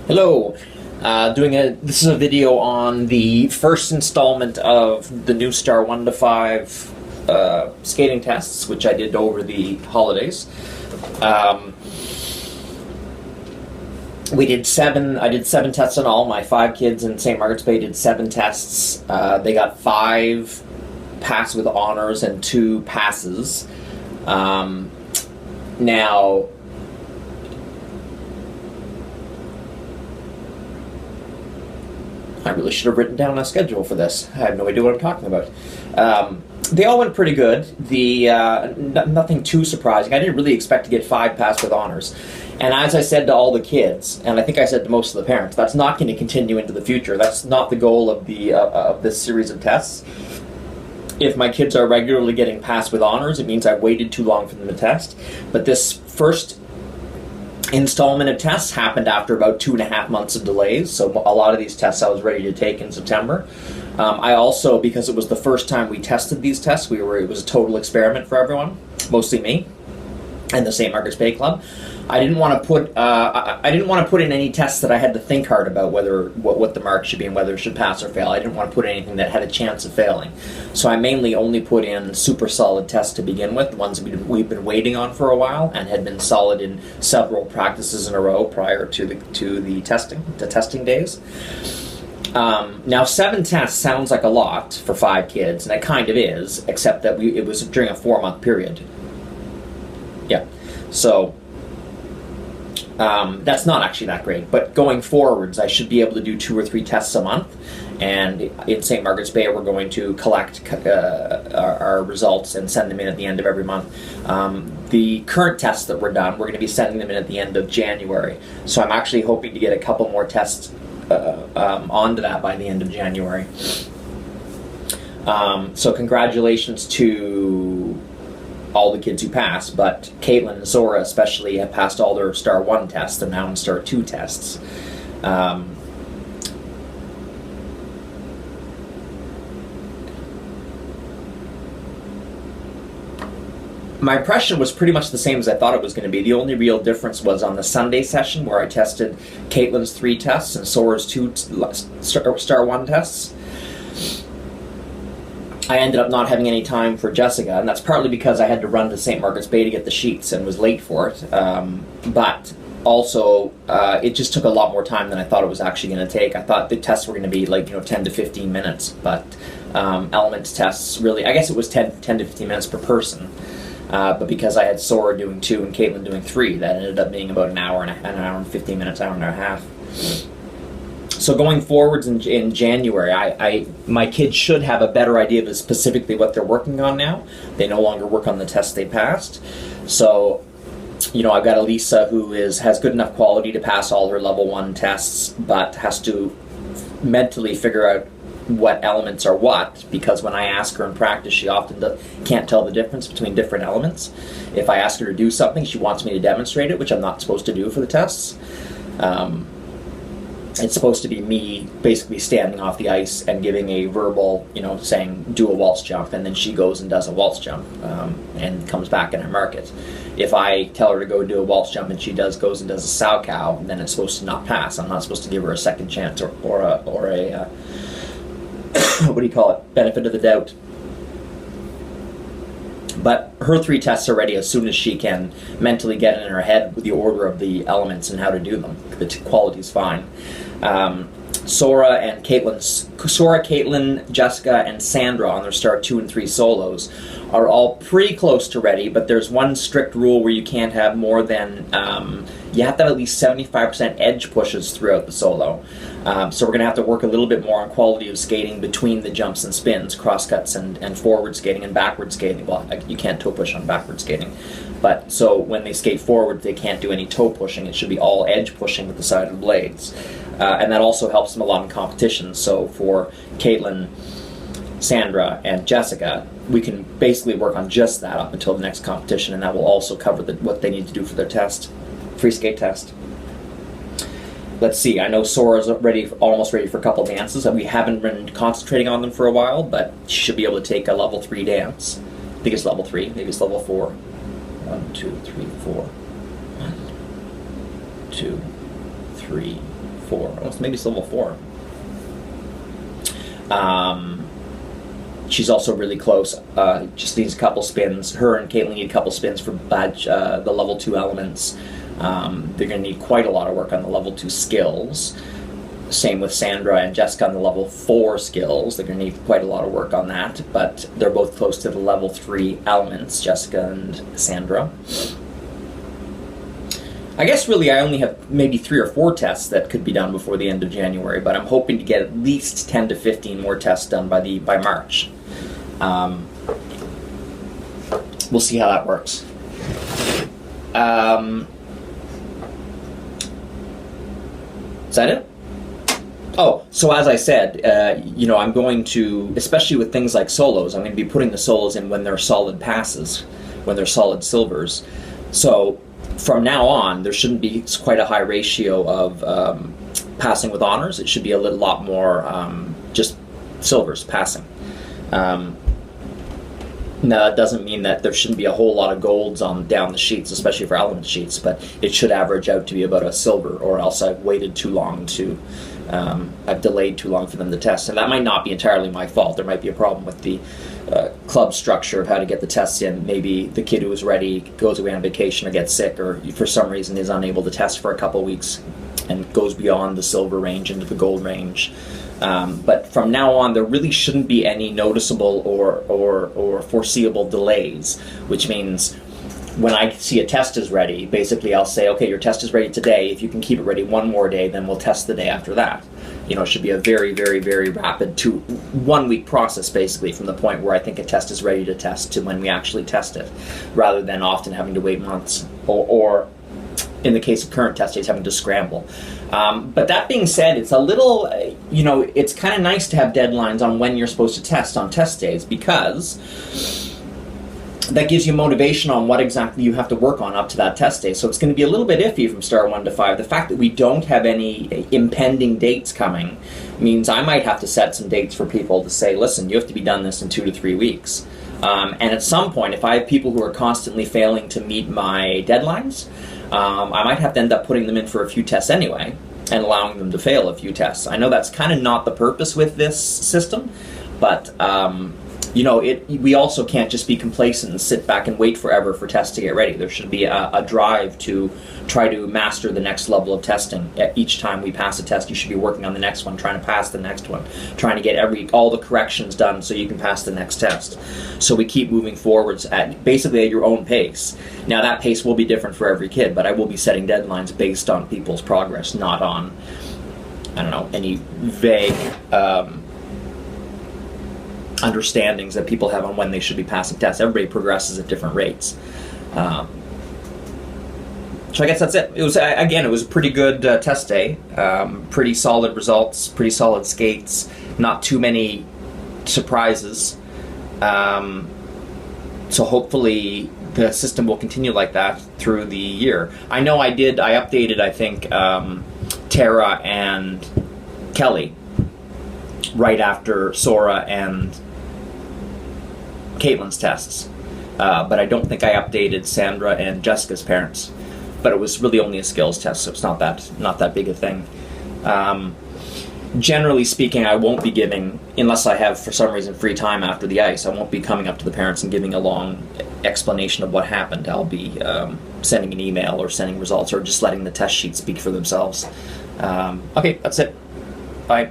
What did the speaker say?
Hello. This is a video on the first installment of the new Star 1 to 5 skating tests, which I did over the holidays. I did 7 tests in all. My 5 kids in St. Margaret's Bay did 7 tests. They got 5 pass with honors and 2 passes. Now, I really should have written down a schedule for this. I have no idea what I'm talking about. They all went pretty good. Nothing too surprising. I didn't really expect to get 5 pass with honors. And as I said to all the kids, and I think I said to most of the parents, that's not going to continue into the future. That's not the goal of this series of tests. If my kids are regularly getting pass with honors, it means I waited too long for them to test. But this first installment of tests happened after about 2.5 months of delays, so a lot of these tests I was ready to take in September. I also, because it was the first time we tested these tests, it was a total experiment for everyone, mostly me and the St. Margaret's Bay Club. I didn't want to put in any tests that I had to think hard about what the mark should be and whether it should pass or fail. I didn't want to put anything that had a chance of failing. So I mainly only put in super solid tests to begin with, the ones we've been waiting on for a while and had been solid in several practices in a row prior to the testing days. Now 7 tests sounds like a lot for 5 kids, and it kind of is, except that it was during a 4-month period. Yeah, so that's not actually that great, but going forwards, I should be able to do 2 or 3 tests a month. And in St. Margaret's Bay, we're going to collect our results and send them in at the end of every month. The current tests that we're done, we're going to be sending them in at the end of January. So I'm actually hoping to get a couple more tests onto that by the end of January. So congratulations to all the kids who passed, but Caitlin and Zora especially have passed all their Star 1 tests. They're now in Star 2 tests. My impression was pretty much the same as I thought it was going to be. The only real difference was on the Sunday session where I tested Caitlin's 3 tests and Zora's 2 Star 1 tests. I ended up not having any time for Jessica, and that's partly because I had to run to St. Margaret's Bay to get the sheets and was late for it. But also, it just took a lot more time than I thought it was actually going to take. I thought the tests were going to be 10 to 15 minutes, but elements tests really, I guess it was 10 to 15 minutes per person. But because I had Zora doing 2 and Caitlin doing 3, that ended up being about an hour and 15 minutes, hour and a half. So going forwards in January, my kids should have a better idea of specifically what they're working on now. They no longer work on the tests they passed. So, I've got Elisa who has good enough quality to pass all her level 1 tests, but has to mentally figure out what elements are what, because when I ask her in practice, she often can't tell the difference between different elements. If I ask her to do something, she wants me to demonstrate it, which I'm not supposed to do for the tests. It's supposed to be me basically standing off the ice and giving a verbal, saying, do a waltz jump, and then she goes and does a waltz jump and comes back and I mark it. If I tell her to go do a waltz jump and she goes and does a sow cow, then it's supposed to not pass. I'm not supposed to give her a second chance or a what do you call it, benefit of the doubt. But her 3 tests are ready as soon as she can mentally get in her head with the order of the elements and how to do them. The quality's fine. Zora, Caitlin, Jessica, and Sandra on their Star 2 and 3 solos are all pretty close to ready, but there's one strict rule where you can't have more than, you have to have at least 75% edge pushes throughout the solo. So we're going to have to work a little bit more on quality of skating between the jumps and spins, crosscuts and forward skating and backward skating. Well, you can't toe push on backward skating. But so when they skate forward, they can't do any toe pushing. It should be all edge pushing with the side of the blades. And that also helps them a lot in competitions. So for Caitlin, Sandra, and Jessica, we can basically work on just that up until the next competition, and that will also cover what they need to do for their test, free skate test. Let's see, I know Zora's almost ready for a couple dances, and we haven't been concentrating on them for a while, but she should be able to take a level 3 dance. I think it's level 3, maybe it's level 4. 1, 2, 3, 4. 1, 2, 3. 3, 4. Almost maybe it's level 4. She's also really close. Just needs a couple spins. Her and Caitlin need a couple spins for badge, the level 2 elements. They're going to need quite a lot of work on the level 2 skills. Same with Sandra and Jessica on the level 4 skills. They're going to need quite a lot of work on that, but they're both close to the level 3 elements, Jessica and Sandra. I guess really I only have maybe 3 or 4 tests that could be done before the end of January, but I'm hoping to get at least 10 to 15 more tests done by March. We'll see how that works. Is that it? Oh, so as I said, I'm going to, especially with things like solos, I'm going to be putting the solos in when they're solid passes, when they're solid silvers. So from now on, there shouldn't be quite a high ratio of passing with honors. It should be a lot more just silvers passing. Now, that doesn't mean that there shouldn't be a whole lot of golds on down the sheets, especially for element sheets, but it should average out to be about a silver, or else I've waited too long to, I've delayed too long for them to test. And that might not be entirely my fault. There might be a problem with the club structure of how to get the tests in. Maybe the kid who is ready goes away on vacation or gets sick, or for some reason is unable to test for a couple weeks and goes beyond the silver range into the gold range. But from now on, there really shouldn't be any noticeable or foreseeable delays, which means when I see a test is ready, basically I'll say, okay, your test is ready today. If you can keep it ready one more day, then we'll test the day after that. It should be a very, very, very rapid 1 week process, basically, from the point where I think a test is ready to test to when we actually test it, rather than often having to wait months, or in the case of current test days, having to scramble. But that being said, it's a little, it's kind of nice to have deadlines on when you're supposed to test on test days, because that gives you motivation on what exactly you have to work on up to that test day. So it's going to be a little bit iffy from star 1 to 5. The fact that we don't have any impending dates coming means I might have to set some dates for people to say, listen, you have to be done this in 2 to 3 weeks. And at some point, if I have people who are constantly failing to meet my deadlines, I might have to end up putting them in for a few tests anyway and allowing them to fail a few tests. I know that's kind of not the purpose with this system, but we also can't just be complacent and sit back and wait forever for tests to get ready. There should be a drive to try to master the next level of testing. Each time we pass a test, you should be working on the next one, trying to pass the next one, trying to get all the corrections done so you can pass the next test. So we keep moving forwards basically at your own pace. Now, that pace will be different for every kid, but I will be setting deadlines based on people's progress, not on, any vague understandings that people have on when they should be passing tests. Everybody progresses at different rates. So I guess that's it. It was a pretty good test day. Pretty solid results, pretty solid skates, not too many surprises. So hopefully the system will continue like that through the year. I know I updated, I think, Tara and Kelly right after Sora and Caitlin's tests, but I don't think I updated Sandra and Jessica's parents. But it was really only a skills test, so it's not that big a thing. Generally speaking, I won't be giving, unless I have for some reason free time after the ice, I won't be coming up to the parents and giving a long explanation of what happened. I'll be sending an email or sending results, or just letting the test sheets speak for themselves. Okay, that's it. Bye.